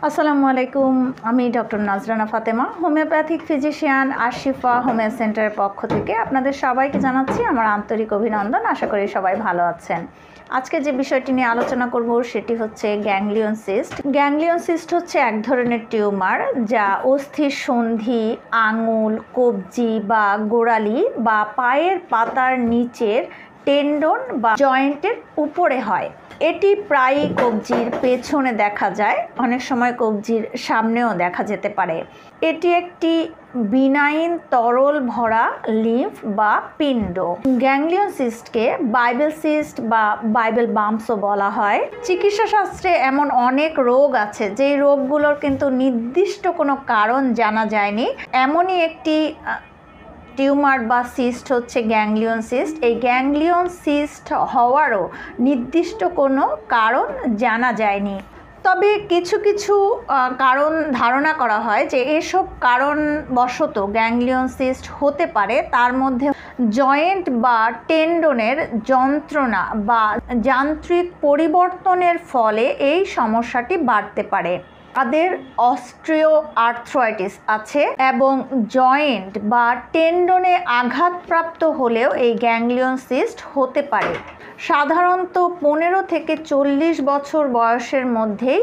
আসসালামু আলাইকুম। আমি doctor Nazrana Fatema, homeopathic physician Ashifa homeo সেন্টারের পক্ষ থেকে আপনাদের সবাইকে জানাচ্ছি আমার আন্তরিক অভিনন্দন। আশা করি সবাই ভালো আছেন। আজকে যে বিষয়টি নিয়ে আলোচনা করব সেটি হচ্ছে গ্যাংলিয়ন সিস্ট। গ্যাংলিয়ন সিস্ট হচ্ছে এক ধরনের টিউমার যা অস্থির সন্ধি, আঙুল, কবজি বা গোড়ালি বা পায়ের পাতার নিচের টেন্ডন বা জয়েন্টের উপরে হয়। এটি প্রায়ই কবজির পেছনে দেখা যায়, অনেক সময় কবজির সামনেও দেখা যেতে পারে। এটি একটি বিনাইন তরল ভরা লিম্ফ বা পিণ্ড। গ্যাংলিয়ন সিস্টকে বাইবেল সিস্ট বা বাইবেল বাম্পসও বলা হয়। চিকিৎসা শাস্ত্রে এমন অনেক রোগ আছে যেই রোগগুলোর কিন্তু নির্দিষ্ট কোনো কারণ জানা যায়নি। এমনই একটি টিউমার বা সিস্ট হচ্ছে গ্যাংলিয়ন সিস্ট। এই গ্যাংলিয়ন সিস্ট হওয়ারও নির্দিষ্ট কোনো কারণ জানা যায়নি, তবে কিছু কিছু কারণ ধারণা করা হয় যে এসব কারণবশত গ্যাংলিয়ন সিস্ট হতে পারে। তার মধ্যে জয়েন্ট বা টেন্ডনের যন্ত্রণা বা যান্ত্রিক পরিবর্তনের ফলে এই সমস্যাটি বাড়তে পারে। তাদের অস্ট্রিও আর্থ্রাইটিস আছে এবং জয়েন্ট বা টেন্ডনে আঘাতপ্রাপ্ত হলেও এই গ্যাংলিয়ন সিস্ট হতে পারে। সাধারণত 15 থেকে 40 বছর বয়সের মধ্যেই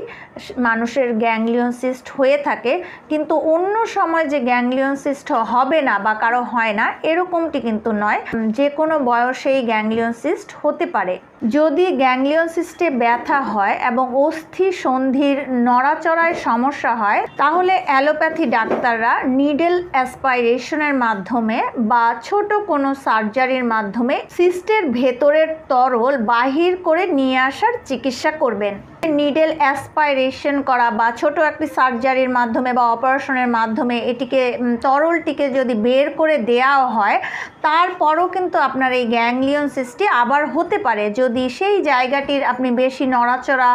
মানুষের গ্যাংলিয়ন সিস্ট হয়ে থাকে, কিন্তু অন্য সময় যে গ্যাংলিয়ন সিস্ট হবে না বা কারো হয় না এরকমটি কিন্তু নয়। যে কোনো বয়সেই গ্যাংলিয়ন সিস্ট হতে পারে। যদি গ্যাংলিয়ন সিস্টে ব্যথা হয় এবং অস্থি সন্ধির নড়াচড়ায় সমস্যা হয়, তাহলে অ্যালোপ্যাথি ডাক্তাররা নিডেল অ্যাসপাইরেশনের মাধ্যমে বা ছোট কোনো সার্জারির মাধ্যমে সিস্টের ভেতরের তরল বাহির করে নিয়ে আসার চিকিৎসা করবেন। নিডেল অ্যাসপাইরেশন করা বা ছোট একটি সার্জারির মাধ্যমে বা অপারেশনের মাধ্যমে এটিকে তরলটিকে যদি বের করে দেওয়া হয়, তারপরও কিন্তু আপনার এই গ্যাংলিয়ন সিস্টটি আবার হতে পারে যদি সেই জায়গাটির আপনি বেশি নড়াচড়া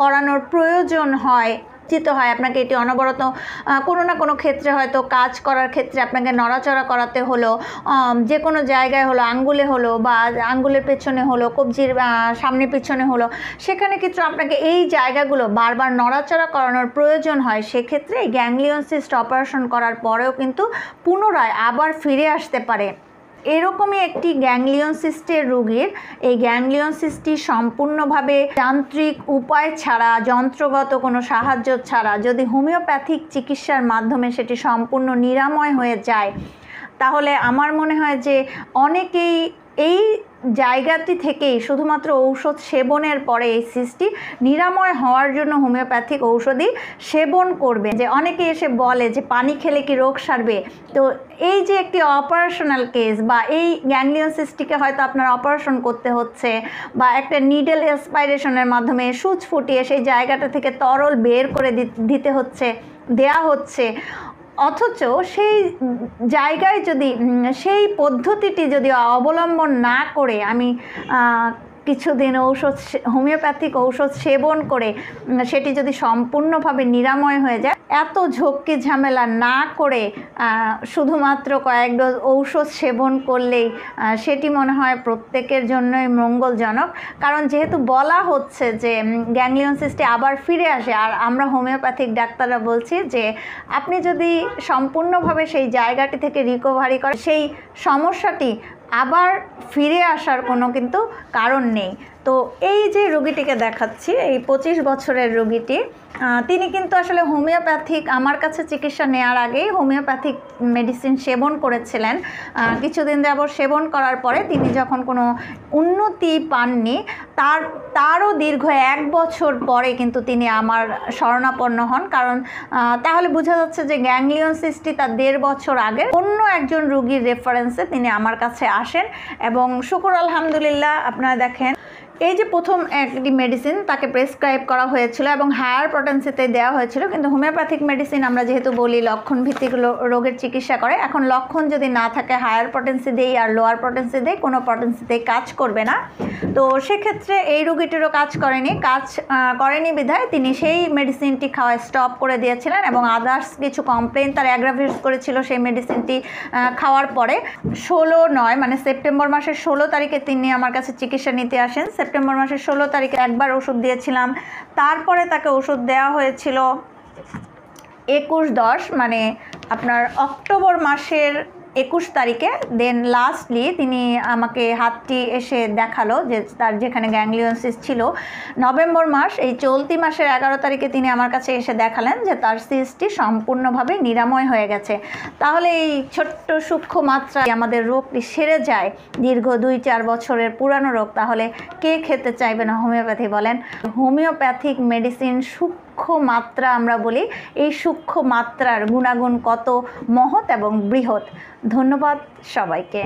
করানোর প্রয়োজন হয়। আপনাকে এটি অনবরত কোনো না কোনো ক্ষেত্রে হয়তো কাজ করার ক্ষেত্রে আপনাকে নড়াচড়া করাতে হলো, যে কোনো জায়গায় হলো, আঙ্গুলে হলো বা আঙ্গুলের পেছনে হলো, কবজির সামনে পেছনে হলো, সেখানে কিন্তু আপনাকে এই জায়গাগুলো বারবার নড়াচড়া করানোর প্রয়োজন হয়। সেক্ষেত্রে গ্যাংলিয়ন সিস্ট অপারেশন করার পরেও কিন্তু পুনরায় আবার ফিরে আসতে পারে। এরকমই একটি গ্যাংলিয়ন সিস্টের রোগীর এই গ্যাংলিয়ন সিস্টটি সম্পূর্ণভাবে যান্ত্রিক উপায় ছাড়া, যন্ত্রগত কোনো সাহায্য ছাড়া যদি হোমিওপ্যাথিক চিকিৎসার মাধ্যমে সেটি সম্পূর্ণ নিরাময় হয়ে যায়, তাহলে আমার মনে হয় যে অনেকেই এই জায়গাটি থেকেই শুধুমাত্র ঔষধ সেবনের পরে এই সিস্টটি নিরাময় হওয়ার জন্য হোমিওপ্যাথিক ঔষধই সেবন করবে। যে অনেকে এসে বলে যে পানি খেলে কি রোগ সারবে, তো এই যে একটি অপারেশনাল কেস বা এই গ্যাংলিয়ন সিস্টটিকে হয়তো আপনার অপারেশন করতে হচ্ছে বা একটা নিডেল অ্যাসপাইরেশনের মাধ্যমে সূচ ফুটিয়ে সেই জায়গাটা থেকে তরল বের করে দেয়া হচ্ছে, অথচ সেই জায়গায় যদি সেই পদ্ধতিটি যদি অবলম্বন না করে আমি কিছুদিন হোমিওপ্যাথিক ঔষধ সেবন করে সেটি যদি সম্পূর্ণভাবে নিরাময় হয়ে যায়, এত ঝক্কি ঝামেলা না করে শুধুমাত্র কয়েক ডোজ ঔষধ সেবন করলেই সেটি মনে হয় প্রত্যেকের জন্যই মঙ্গলজনক। কারণ যেহেতু বলা হচ্ছে যে গ্যাংলিয়ন সিস্টে আবার ফিরে আসে, আর আমরা হোমিওপ্যাথিক ডাক্তাররা বলছি যে আপনি যদি সম্পূর্ণভাবে সেই জায়গাটি থেকে রিকভারি করেন, সেই সমস্যাটি আবার ফিরে আসার কোনো কিন্তু কারণ নেই। তো এই যে রোগীটিকে দেখাচ্ছি, এই 25 বছরের রোগীটি, তিনি কিন্তু আসলে হোমিওপ্যাথিক আমার কাছে চিকিৎসা নেওয়ার আগেই হোমিওপ্যাথিক মেডিসিন সেবন করেছিলেন। কিছুদিন যাবত সেবন করার পরে তিনি যখন কোনো উন্নতি পাননি, তারও দীর্ঘ 1 বছর পরে কিন্তু তিনি আমার শরণাপন্ন হন। কারণ তাহলে বোঝা যাচ্ছে যে গ্যাংলিয়ন সিস্টটি তার 1.5 বছর আগে অন্য একজন রোগীর রেফারেন্সে তিনি আমার কাছে আসেন এবং শুকর আলহামদুলিল্লাহ আপনারা দেখেন এই যে প্রথম একটি মেডিসিন তাকে প্রেসক্রাইব করা হয়েছিল এবং হায়ার পটেন্সিতে দেওয়া হয়েছিল। কিন্তু হোমিওপ্যাথিক মেডিসিন আমরা যেহেতু বলি লক্ষণ ভিত্তিক রোগের চিকিৎসা করে, এখন লক্ষণ যদি না থাকে হায়ার পটেন্সি দেই আর লোয়ার পটেন্সি দেই, কোনো পটেন্সিতেই কাজ করবে না। তো সেক্ষেত্রে এই রোগীটিরও কাজ করেনি বিধায় তিনি সেই মেডিসিনটি খাওয়া স্টপ করে দিয়েছিলেন এবং আদার্স কিছু কমপ্লেন তার অ্যাগ্রাভেট করেছিল সেই মেডিসিনটি খাওয়ার পরে। 16 নয় মানে সেপ্টেম্বর মাসের 16 তারিখে তিনি আমার কাছে চিকিৎসা নিতে আসেন। সেপ্টেম্বর মাসের 16 তারিখে একবার ওষুধ দিয়েছিলাম। তারপরে তাকে ওষুধ দেওয়া হয়েছিল 21/10 মানে আপনার অক্টোবর মাসের 21 তারিখে। দেন লাস্টলি তিনি আমাকে হাতটি এসে দেখালো যে তার যেখানে গ্যাংলিয়ন সিস্ট ছিল। নভেম্বর মাস এই চলতি মাসের 11 তারিখে তিনি আমার কাছে এসে দেখালেন যে তার সিস্টটি সম্পূর্ণভাবে নিরাময় হয়ে গেছে। তাহলে এই ছোট্ট সূক্ষ্ম মাত্রায় আমাদের রোগটি সেরে যায়, দীর্ঘ 2-4 বছরের পুরানো রোগ, তাহলে কে খেতে চাইবে না হোমিওপ্যাথি বলেন? হোমিওপ্যাথিক মেডিসিন সূক্ষ্ম মাত্রা আমরা বলি, এই সূক্ষ্ম মাত্রার গুণাগুণ কত মহৎ এবং বৃহৎ। ধন্যবাদ সবাইকে।